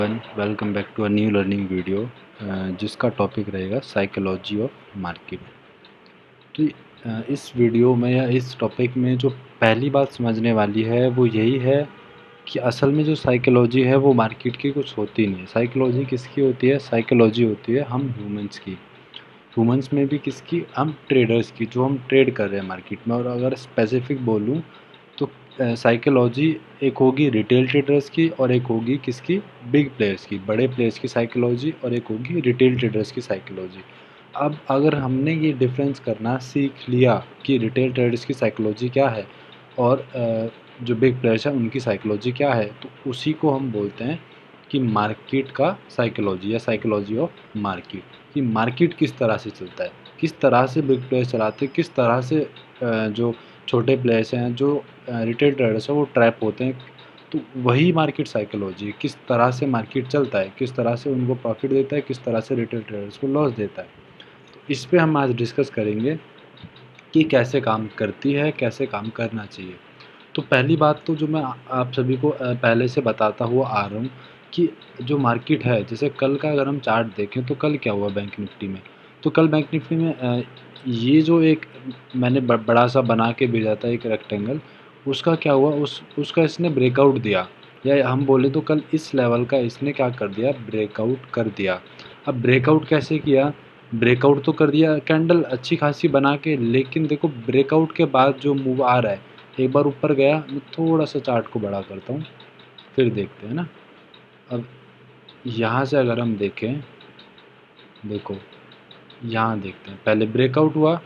Welcome back to a new learning video जिसका topic रहेगा psychology of market. तो इस वीडियो में या इस टॉपिक में जो पहली बात समझने वाली है वो यही है कि असल में जो साइकोलॉजी है वो मार्केट की कुछ होती नहीं है। साइकोलॉजी किसकी होती है? साइकोलॉजी होती है हम ह्यूमंस की। ह्यूमंस में भी किसकी? हम ट्रेडर्स की, जो हम ट्रेड कर रहे हैं मार्केट में। और अगर स्पेसिफिक बोलूँ तो साइकोलॉजी एक होगी रिटेल ट्रेडर्स की और एक होगी किसकी? बिग प्लेयर्स की, बड़े प्लेयर्स की साइकोलॉजी, और एक होगी रिटेल ट्रेडर्स की साइकोलॉजी। अब अगर हमने ये डिफरेंस करना सीख लिया कि रिटेल ट्रेडर्स की साइकोलॉजी क्या है और जो बिग प्लेयर्स हैं उनकी साइकोलॉजी क्या है, तो उसी को हम बोलते हैं कि मार्केट का साइकोलॉजी या साइकोलॉजी ऑफ मार्केट। कि मार्केट किस तरह से चलता है, किस तरह से बिग प्लेयर्स चलाते हैं, किस तरह से जो छोटे प्लेयर्स हैं, जो रिटेल ट्रेडर्स हैं, वो ट्रैप होते हैं। तो वही मार्केट साइकोलॉजी है, किस तरह से मार्केट चलता है, किस तरह से उनको प्रॉफिट देता है, किस तरह से रिटेल ट्रेडर्स को लॉस देता है। तो इस पे हम आज डिस्कस करेंगे कि कैसे काम करती है, कैसे काम करना चाहिए। तो पहली बात तो जो मैं आप सभी को पहले से बताता हुआ आ रहा हूँ कि जो मार्केट है, जैसे कल का अगर हम चार्ट देखें तो कल क्या हुआ बैंक निफ्टी में। तो कल बैंक निफ्टी में ये जो एक मैंने बड़ा सा बना के भेजा था एक रेक्टेंगल, उसका क्या हुआ, उसका इसने ब्रेकआउट दिया, या हम बोले तो कल इस लेवल का इसने क्या कर दिया, ब्रेकआउट कर दिया। अब ब्रेकआउट कैसे किया? ब्रेकआउट तो कर दिया कैंडल अच्छी खासी बना के, लेकिन देखो ब्रेकआउट के बाद जो मूव आ रहा है, एक बार ऊपर गया। मैं थोड़ा सा चार्ट को बड़ा करता हूँ, फिर देखते हैं ना। अब यहाँ से अगर हम देखें, देखो यहाँ देखते हैं, पहले ब्रेकआउट हुआ,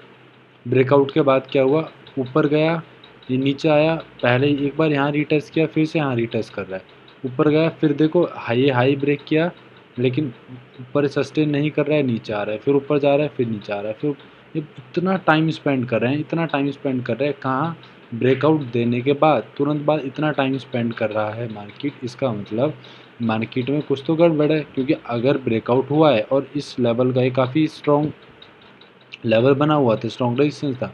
ब्रेकआउट के बाद क्या हुआ, ऊपर गया, ये नीचे आया, पहले एक बार यहाँ रीटेस्ट किया, फिर से यहाँ रीटेस्ट कर रहा है, ऊपर गया, फिर देखो हाई ब्रेक किया, लेकिन ऊपर सस्टेन नहीं कर रहा है, नीचे आ रहा है, फिर ऊपर जा रहा है, फिर नीचे आ रहा है, फिर ये इतना टाइम स्पेंड कर रहे हैं, इतना टाइम स्पेंड कर रहे हैं कहाँ? ब्रेकआउट देने के बाद तुरंत बाद इतना टाइम स्पेंड कर रहा है मार्केट। इसका मतलब मार्केट में कुछ तो गड़बड़ है, क्योंकि अगर ब्रेकआउट हुआ है और इस लेवल का ये काफ़ी स्ट्रॉन्ग लेवल बना हुआ था, स्ट्रॉन्ग रेजिस्टेंस था,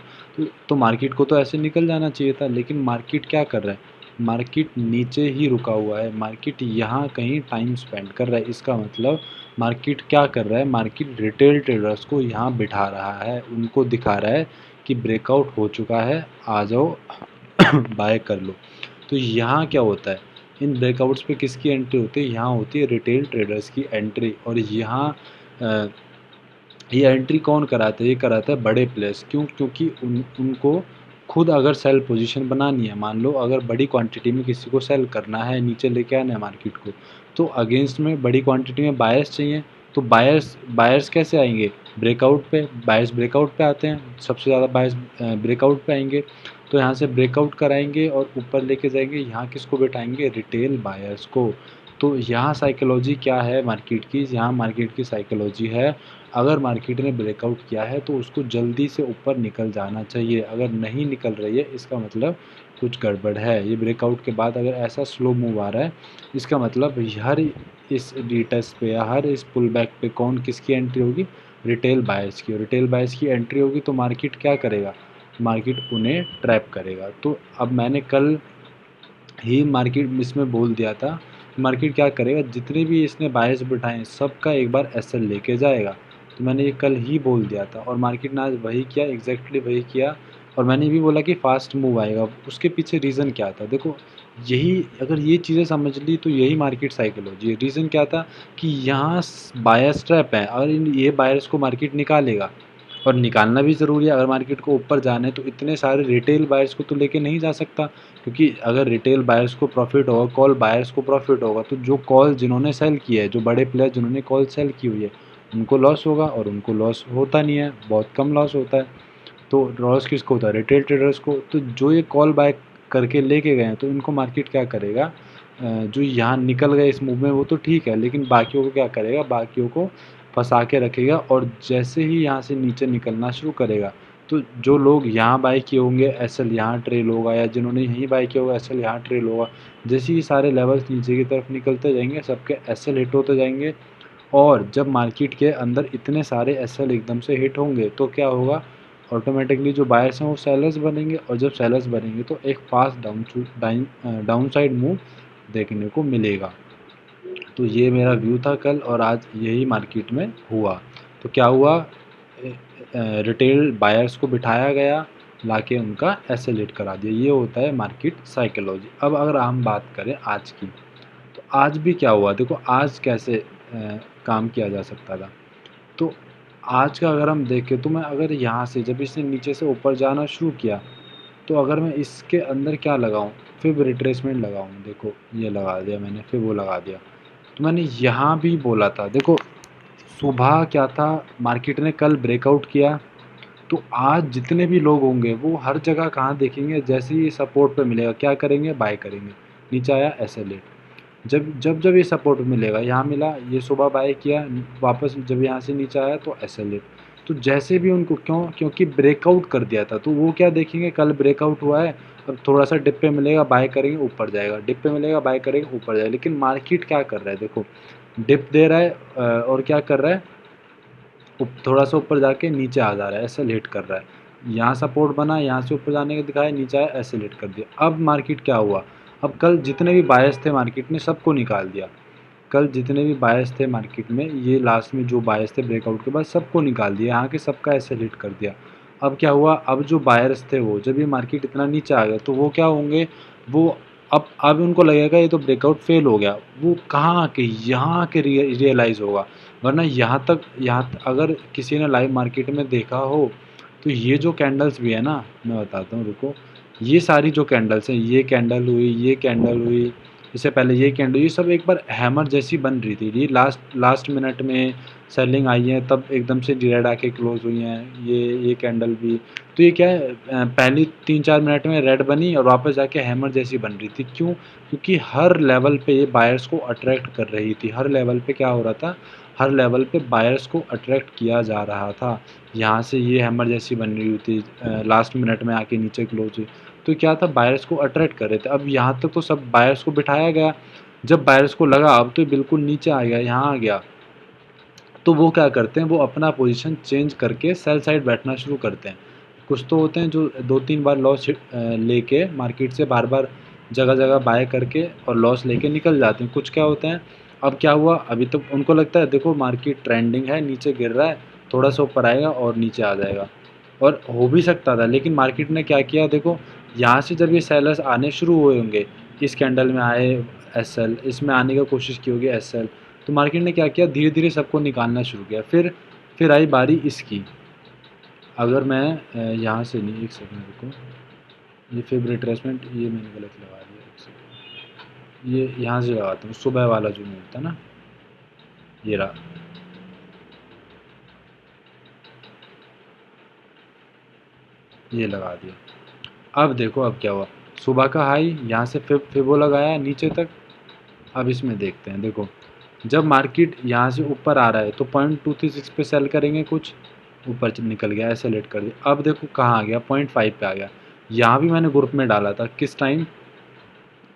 तो मार्केट को तो ऐसे निकल जाना चाहिए था। लेकिन मार्केट क्या कर रहा है? मार्केट नीचे ही रुका हुआ है, मार्केट यहाँ कहीं टाइम स्पेंड कर रहा है। इसका मतलब मार्केट क्या कर रहा है? मार्केट रिटेल ट्रेडर्स को यहाँ बिठा रहा है, उनको दिखा रहा है कि ब्रेकआउट हो चुका है, आ जाओ बाय कर लो। तो यहाँ क्या होता है, इन ब्रेकआउट्स पे किसकी एंट्री होती है? यहाँ होती है रिटेल ट्रेडर्स की एंट्री। और यहाँ ये एंट्री कौन कराता है? ये कराता है बड़े प्लेयर्स। क्यों? क्योंकि उनको खुद अगर सेल पोजीशन बनानी है, मान लो अगर बड़ी क्वांटिटी में किसी को सेल करना है, नीचे लेके आना है मार्केट को, तो अगेंस्ट में बड़ी क्वांटिटी में बायर्स चाहिए। तो बायर्स कैसे आएंगे? ब्रेकआउट पे। बायर्स ब्रेकआउट पे आते हैं, सबसे ज़्यादा बायर्स ब्रेकआउट पे आएंगे। तो यहाँ से ब्रेकआउट कराएंगे और ऊपर लेके जाएंगे, यहाँ किसको बैठाएंगे? रिटेल बायर्स को। तो यहाँ साइकोलॉजी क्या है मार्केट की? यहाँ मार्केट की साइकोलॉजी है, अगर मार्केट ने ब्रेकआउट किया है तो उसको जल्दी से ऊपर निकल जाना चाहिए। अगर नहीं निकल रही है, इसका मतलब कुछ गड़बड़ है। ये ब्रेकआउट के बाद अगर ऐसा स्लो मूव आ रहा है, इसका मतलब हर इस रीटेस्ट पे या हर इस पुल बैक पे कौन किसकी एंट्री होगी? रिटेल बायर्स की। रिटेल बायर्स की एंट्री होगी तो मार्केट क्या करेगा? मार्केट उन्हें ट्रैप करेगा। तो अब मैंने कल ही मार्केट इसमें बोल दिया था, मार्केट क्या करेगा, जितने भी इसने बायर्स बिठाए सबका एक बार एसएल लेके जाएगा। तो मैंने ये कल ही बोल दिया था और मार्केट ने आज वही किया, एग्जैक्टली वही किया। और मैंने भी बोला कि फास्ट मूव आएगा। उसके पीछे रीज़न क्या था? देखो, यही अगर ये चीज़ें समझ ली तो यही मार्केट साइकोलॉजी है। रीज़न क्या था कि यहाँ बायर्स ट्रैप है और ये बायर्स को मार्केट निकालेगा, और निकालना भी ज़रूरी है। अगर मार्केट को ऊपर जाना है तो इतने सारे रिटेल बायर्स को तो लेके नहीं जा सकता, क्योंकि अगर रिटेल बायर्स को प्रॉफिट होगा, कॉल बायर्स को प्रॉफिट होगा, तो जो कॉल जिन्होंने सेल किया है, जो बड़े प्लेयर जिन्होंने कॉल सेल की हुई है, उनको लॉस होगा। और उनको लॉस होता नहीं है, बहुत कम लॉस होता है। तो लॉस किसको होता है? रिटेल ट्रेडर्स को। तो जो ये कॉल बाय करके लेके गए हैं, तो इनको मार्केट क्या करेगा? जो यहाँ निकल गए इस मूव में वो तो ठीक है, लेकिन बाकियों को क्या करेगा? बाकियों को फंसा के रखेगा। और जैसे ही यहाँ से नीचे निकलना शुरू करेगा, तो जो लोग यहाँ बाय किए होंगे, एसएल यहाँ ट्रेल होगा, या जिन्होंने यहीं बाय किया होगा, एसएल यहाँ ट्रेल होगा। जैसे ही सारे लेवल्स नीचे की तरफ निकलते जाएंगे, सबके एसएल हिट होते जाएंगे। और जब मार्केट के अंदर इतने सारे एसएल एकदम से हिट होंगे तो क्या होगा? ऑटोमेटिकली जो बायर्स हैं वो सेलर्स बनेंगे, और जब सेलर्स बनेंगे तो एक फास्ट डाउन साइड मूव देखने को मिलेगा। तो ये मेरा व्यू था कल, और आज यही मार्केट में हुआ। तो क्या हुआ, रिटेल बायर्स को बिठाया गया, लाके उनका एसेलेट करा दिया। ये होता है मार्केट साइकोलॉजी। अब अगर हम बात करें आज की, तो आज भी क्या हुआ, देखो आज कैसे काम किया जा सकता था। तो आज का अगर हम देखें, तो मैं अगर यहाँ से जब इसने नीचे से ऊपर जाना शुरू किया, तो अगर मैं इसके अंदर क्या लगाऊं, फिर रिट्रेसमेंट लगाऊं, देखो ये लगा दिया मैंने, फिर वो लगा दिया। तो मैंने यहाँ भी बोला था, देखो सुबह क्या था, मार्केट ने कल ब्रेकआउट किया, तो आज जितने भी लोग होंगे वो हर जगह कहाँ देखेंगे, जैसे ही सपोर्ट पे मिलेगा क्या करेंगे, बाय करेंगे। नीचे आया एसेलेट, जब जब जब ये सपोर्ट मिलेगा, यहाँ मिला, ये सुबह बाय किया, वापस जब यहाँ से नीचे आया तो एसेलेट। तो जैसे भी उनको, क्योंकि ब्रेकआउट कर दिया था, तो वो क्या देखेंगे, कल ब्रेकआउट हुआ है, अब थोड़ा सा डिप पे मिलेगा बाय करेंगे, ऊपर जाएगा, डिप पे मिलेगा बाय करेंगे, ऊपर जाएगा। लेकिन मार्केट क्या कर रहा है, देखो डिप दे रहा है, और क्या कर रहा है, थोड़ा सा ऊपर जाके नीचे आ जा रहा है, एसेलेट कर रहा है। यहाँ सपोर्ट बना, यहाँ से ऊपर जाने का दिखाया, नीचे आया, एसेलेट कर दिया। अब मार्केट क्या हुआ, अब कल जितने भी बायर्स थे मार्केट ने सबको निकाल दिया। कल जितने भी बायर्स थे मार्केट में, ये लास्ट में जो बायर्स थे ब्रेकआउट के बाद, सबको निकाल दिया, यहाँ के सबका एसेलेट कर दिया। अब क्या हुआ, अब जो बायर्स थे वो, जब ये मार्केट इतना नीचे आ गया, तो वो क्या होंगे, वो अब उनको लगेगा ये तो ब्रेकआउट फेल हो गया, वो कहाँ आके, यहाँ आके रियलाइज़ होगा। वरना यहाँ अगर किसी ने लाइव मार्केट में देखा हो, तो ये जो कैंडल्स भी है ना, मैं बताता हूँ रुको, ये सारी जो कैंडल्स हैं, ये कैंडल हुई, ये कैंडल हुई, इससे पहले ये कैंडल, ये सब एक बार हैमर जैसी बन रही थी। ये लास्ट मिनट में सेलिंग आई है, तब एकदम से रेड आके क्लोज हुई हैं। ये कैंडल भी, तो ये क्या है, पहली 3-4 मिनट में रेड बनी और वापस जाके हैमर जैसी बन रही थी। क्यों, क्योंकि हर लेवल पे ये बायर्स को अट्रैक्ट कर रही थी। हर लेवल पे क्या हो रहा था, हर लेवल पे बायर्स को अट्रैक्ट किया जा रहा था। यहाँ से ये हैमर जैसी बन रही थी, लास्ट मिनट में आके नीचे क्लोज हुई, तो क्या था, बायर्स को अट्रैक्ट कर रहे थे। अब यहाँ तक तो सब बायर्स को बिठाया गया, जब बायर्स को लगा अब तो बिल्कुल नीचे आ गया, यहाँ आ गया, तो वो क्या करते हैं, वो अपना पोजीशन चेंज करके सेल साइड बैठना शुरू करते हैं। कुछ तो होते हैं जो 2-3 बार लॉस लेके मार्केट से बार बार जगह जगह बाय करके और लॉस लेके निकल जाते हैं। कुछ क्या होते हैं, अब क्या हुआ, अभी तो उनको लगता है देखो मार्केट ट्रेंडिंग है, नीचे गिर रहा है, थोड़ा सा ऊपर आएगा और नीचे आ जाएगा, और हो भी सकता था। लेकिन मार्केट ने क्या किया, देखो यहाँ से जब ये सेलर्स आने शुरू हुए होंगे, इस कैंडल में आए एसएल, इसमें आने की कोशिश की होगी एसएल, तो मार्केट ने क्या किया, धीरे धीरे सबको निकालना शुरू किया। फिर आई बारी इसकी। अगर मैं यहाँ से नहीं, एक सेकंड रुको, ये फिर रिट्रेसमेंट, ये मैंने गलत लगा दिया, एक सेकंड, ये यहाँ से लगाता हूँ, सुबह वाला जो मिलता है ना, ये रहा, ये लगा दिया। अब देखो अब क्या हुआ, सुबह का हाई यहाँ से फिर वो लगाया नीचे तक। अब इसमें देखते हैं, देखो जब मार्केट यहाँ से ऊपर आ रहा है तो 0.236 पे सेल करेंगे, कुछ ऊपर निकल गया, ऐसे लेट कर दिया। अब देखो कहाँ आ गया, 0.5 पे आ गया। यहाँ भी मैंने ग्रुप में डाला था, किस टाइम,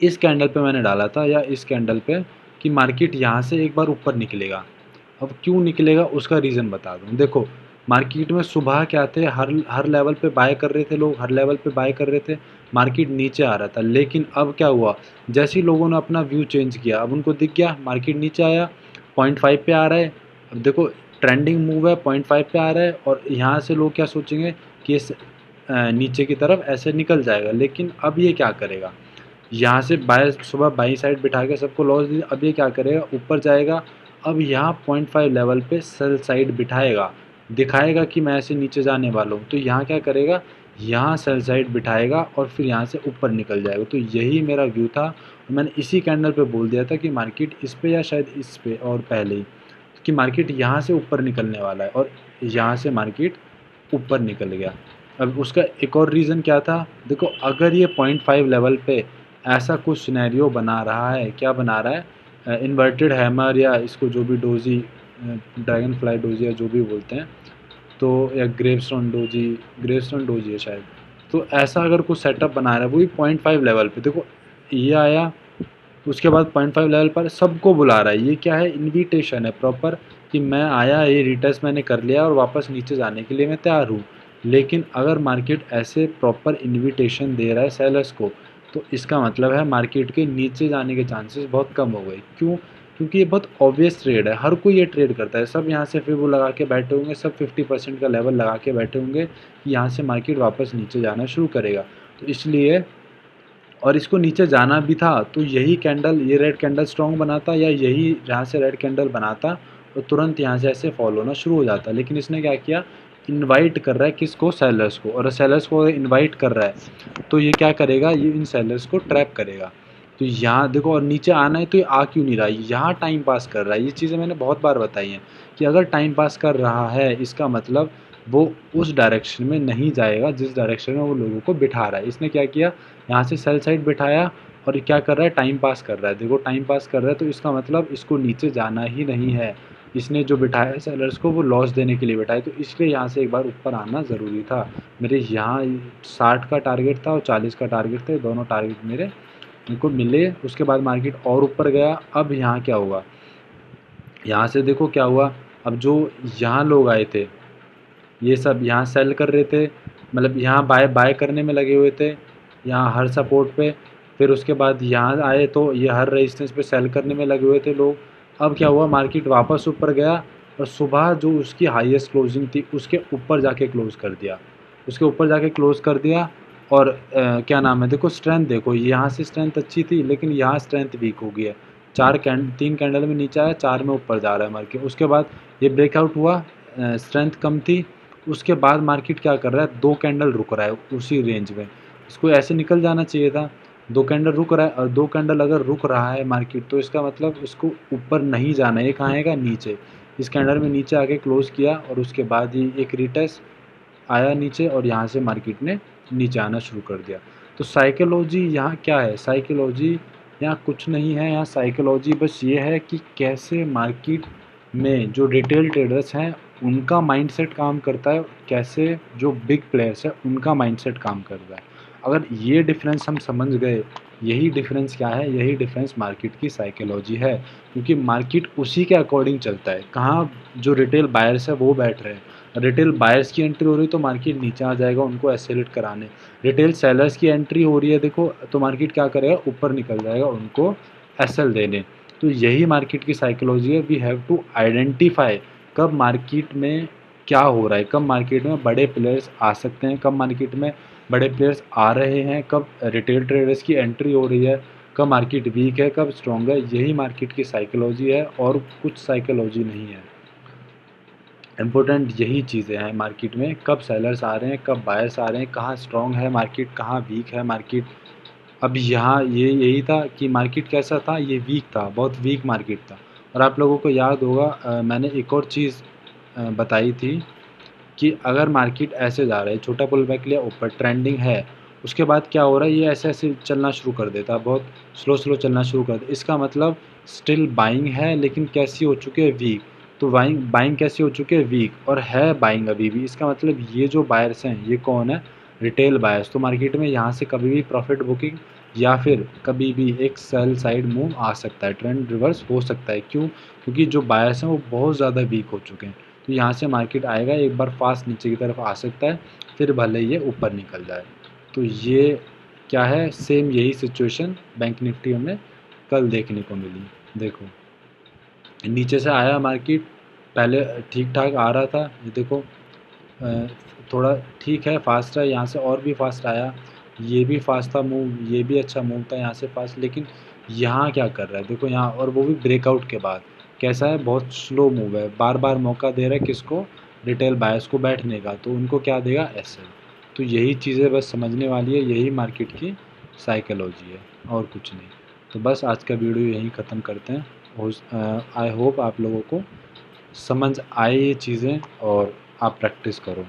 इस कैंडल पे मैंने डाला था, या इस कैंडल पे, कि मार्केट यहाँ से एक बार ऊपर निकलेगा। अब क्यों निकलेगा उसका रीज़न बता दूँ। देखो मार्केट में सुबह क्या थे, हर हर लेवल पे बाय कर रहे थे लोग, हर लेवल पे बाय कर रहे थे, मार्केट नीचे आ रहा था। लेकिन अब क्या हुआ, जैसे ही लोगों ने अपना व्यू चेंज किया, अब उनको दिख गया मार्केट नीचे आया, 0.5 पे आ रहा है। अब देखो ट्रेंडिंग मूव है, 0.5 पे आ रहा है, और यहाँ से लोग क्या सोचेंगे कि इस नीचे की तरफ ऐसे निकल जाएगा। लेकिन अब ये क्या करेगा, यहाँ से बाय सुबह बाई साइड बिठा के सबको लॉस दी, अब ये क्या करेगा, ऊपर जाएगा। अब यहाँ 0.5 लेवल पे सेल साइड बिठाएगा, दिखाएगा कि मैं ऐसे नीचे जाने वाला हूँ। तो यहाँ क्या करेगा, यहाँ सेल साइड बिठाएगा और फिर यहाँ से ऊपर निकल जाएगा। तो यही मेरा व्यू था, और मैंने इसी कैंडल पे बोल दिया था कि मार्केट इस पे या शायद इस पे, और पहले ही कि मार्केट यहाँ से ऊपर निकलने वाला है, और यहाँ से मार्केट ऊपर निकल गया। अब उसका एक और रीज़न क्या था, देखो अगर ये 0.5 लेवल पे ऐसा कुछ सिनेरियो बना रहा है, क्या बना रहा है, इन्वर्टेड हैमर, या इसको जो भी डोजी, ड्रैगन फ्लाई डोजी या जो भी बोलते हैं, तो या ग्रेवस्टोन डोजी है शायद। तो ऐसा अगर कुछ सेटअप बना रहा है, वो भी 0.5 लेवल पे, देखो ये आया, उसके बाद 0.5 लेवल पर सबको बुला रहा है। ये क्या है, इनविटेशन है प्रॉपर, कि मैं आया, ये रिटेस्ट मैंने कर लिया और वापस नीचे जाने के लिए मैं तैयार हूँ। लेकिन अगर मार्केट ऐसे प्रॉपर इनविटेशन दे रहा है सेलर्स को, तो इसका मतलब है मार्केट के नीचे जाने के चांसेस बहुत कम हो गए। क्यों, क्योंकि ये बहुत ऑब्वियस ट्रेड है, हर कोई ये ट्रेड करता है। सब यहाँ से फिर वो लगा के बैठे होंगे, सब 50% का लेवल लगा के बैठे होंगे कि यहाँ से मार्केट वापस नीचे जाना शुरू करेगा। तो इसलिए, और इसको नीचे जाना भी था तो यही कैंडल, ये रेड कैंडल स्ट्रॉन्ग बनाता, या यही जहाँ से रेड कैंडल बनाता और तुरंत यहाँ से ऐसे फॉल होना शुरू हो जाता। लेकिन इसने क्या किया, इनवाइट कर रहा है किसको, सेलर्स को, और सेलर्स को इनवाइट कर रहा है तो ये क्या करेगा, ये इन सेलर्स को ट्रैप करेगा। तो यहाँ देखो, और नीचे आना है तो ये आ क्यों नहीं रहा है, यहाँ टाइम पास कर रहा है। ये चीज़ें मैंने बहुत बार बताई हैं कि अगर टाइम पास कर रहा है इसका मतलब वो उस डायरेक्शन में नहीं जाएगा जिस डायरेक्शन में वो लोगों को बिठा रहा है। इसने क्या किया, यहाँ से सेल साइड बिठाया और क्या कर रहा है, टाइम पास कर रहा है। देखो टाइम पास कर रहा है तो इसका मतलब इसको नीचे जाना ही नहीं है। इसने जो बिठाया है सेलर्स को वो लॉस देने के लिए बिठाया, तो इसलिए यहाँ से एक बार ऊपर आना ज़रूरी था। मेरे यहाँ 60 का टारगेट था और 40 का टारगेट थे, दोनों टारगेट मेरे उनको मिले। उसके बाद मार्केट और ऊपर गया। अब यहाँ क्या हुआ, यहाँ से देखो क्या हुआ, अब जो यहाँ लोग आए थे ये सब यहाँ सेल कर रहे थे, मतलब यहाँ बाय बाय करने में लगे हुए थे, यहाँ हर सपोर्ट पे। फिर उसके बाद यहाँ आए तो ये हर रेजिस्टेंस पे सेल करने में लगे हुए थे लोग। अब क्या हुआ, मार्केट वापस ऊपर गया और सुबह जो उसकी हाईएस्ट क्लोजिंग थी उसके ऊपर जाके क्लोज़ कर दिया, उसके ऊपर जाके क्लोज़ कर दिया। और क्या नाम है, देखो स्ट्रेंथ देखो, यहाँ से स्ट्रेंथ अच्छी थी लेकिन यहाँ स्ट्रेंथ वीक हो गई है। 3 कैंडल में नीचे आया, 4 में ऊपर जा रहा है मार्केट। उसके बाद ये ब्रेकआउट हुआ, स्ट्रेंथ कम थी। उसके बाद मार्केट क्या कर रहा है, 2 कैंडल रुक रहा है उसी रेंज में। इसको ऐसे निकल जाना चाहिए था। 2 कैंडल रुक रहा है, और 2 कैंडल अगर रुक रहा है मार्केट तो इसका मतलब इसको ऊपर नहीं जाना है, ये कहाँ आएगा, नीचे। इस कैंडल में नीचे आके क्लोज़ किया और उसके बाद ही एक रिटेस्ट आया नीचे और यहाँ से मार्केट ने नीचे आना शुरू कर दिया। तो साइकोलॉजी यहाँ क्या है, साइकोलॉजी यहाँ कुछ नहीं है। यहाँ साइकोलॉजी बस ये है कि कैसे मार्केट में जो रिटेल ट्रेडर्स हैं उनका माइंडसेट काम करता है, कैसे जो बिग प्लेयर्स हैं उनका माइंडसेट काम कर रहा है। अगर ये डिफरेंस हम समझ गए, यही डिफरेंस क्या है, यही डिफरेंस मार्केट की साइकोलॉजी है। क्योंकि मार्केट उसी के अकॉर्डिंग चलता है, कहाँ जो रिटेल बायर्स है वो बैठ रहे हैं। रिटेल बायर्स की एंट्री हो रही है तो मार्केट नीचे आ जाएगा उनको एसेलेट कराने। रिटेल सेलर्स की एंट्री हो रही है देखो, तो मार्केट क्या करेगा, ऊपर निकल जाएगा उनको एसएल देने। तो यही मार्केट की साइकोलॉजी है। वी हैव टू आइडेंटिफाई कब मार्केट में क्या हो रहा है, कब मार्केट में बड़े प्लेयर्स आ सकते हैं, कब मार्केट में बड़े प्लेयर्स आ रहे हैं, कब रिटेल ट्रेडर्स की एंट्री हो रही है, कब मार्केट वीक है, कब स्ट्रॉन्ग है। यही मार्केट की साइकोलॉजी है और कुछ साइकोलॉजी नहीं है। इम्पोर्टेंट यही चीज़ें हैं मार्केट में, कब सेलर्स आ रहे हैं, कब बायर्स आ रहे हैं, कहाँ स्ट्रॉन्ग है मार्केट, कहाँ वीक है मार्केट। अब यहाँ ये यही था कि मार्केट कैसा था, ये वीक था, बहुत वीक मार्केट था। और आप लोगों को याद होगा मैंने एक और चीज़ बताई थी कि अगर मार्केट ऐसे जा रहा है, छोटा पुल बैक लिया, ऊपर ट्रेंडिंग है, उसके बाद क्या हो रहा है, ये ऐसे ऐसे चलना शुरू कर देता है, बहुत स्लो स्लो चलना शुरू कर दे। इसका मतलब स्टिल बाइंग है लेकिन कैसी हो चुकी है, वीक। तो बाइंग बाइंग कैसी हो चुकी है, वीक, और है बाइंग अभी भी। इसका मतलब ये जो बायर्स हैं ये कौन है, रिटेल बायर्स। तो मार्केट में यहाँ से कभी भी प्रॉफिट बुकिंग या फिर कभी भी एक सेल साइड मूव आ सकता है, ट्रेंड रिवर्स हो सकता है। क्यों, क्योंकि जो बायर्स हैं वो बहुत ज़्यादा वीक हो चुके हैं। तो यहाँ से मार्केट आएगा, एक बार फास्ट नीचे की तरफ आ सकता है, फिर भले ये ऊपर निकल जाए। तो ये क्या है, सेम यही सिचुएशन बैंक निफ्टी हमें कल देखने को मिली। देखो नीचे से आया मार्केट, पहले ठीक ठाक आ रहा था, ये देखो थोड़ा ठीक है, फास्ट है, यहाँ से और भी फास्ट आया, ये भी फास्ट था मूव, ये भी अच्छा मूव था यहाँ से फास्ट। लेकिन यहाँ क्या कर रहा है देखो यहाँ, और वो भी ब्रेकआउट के बाद कैसा है, बहुत स्लो मूव है, बार बार मौका दे रहा है किसको, रिटेल बायर्स को बैठने का, तो उनको क्या देगा, एसएल। तो यही चीज़ें बस समझने वाली है, यही मार्केट की साइकोलॉजी है और कुछ नहीं। तो बस आज का वीडियो यहीं ख़त्म करते हैं। आई होप आप लोगों को समझ आए ये चीज़ें और आप प्रैक्टिस करो।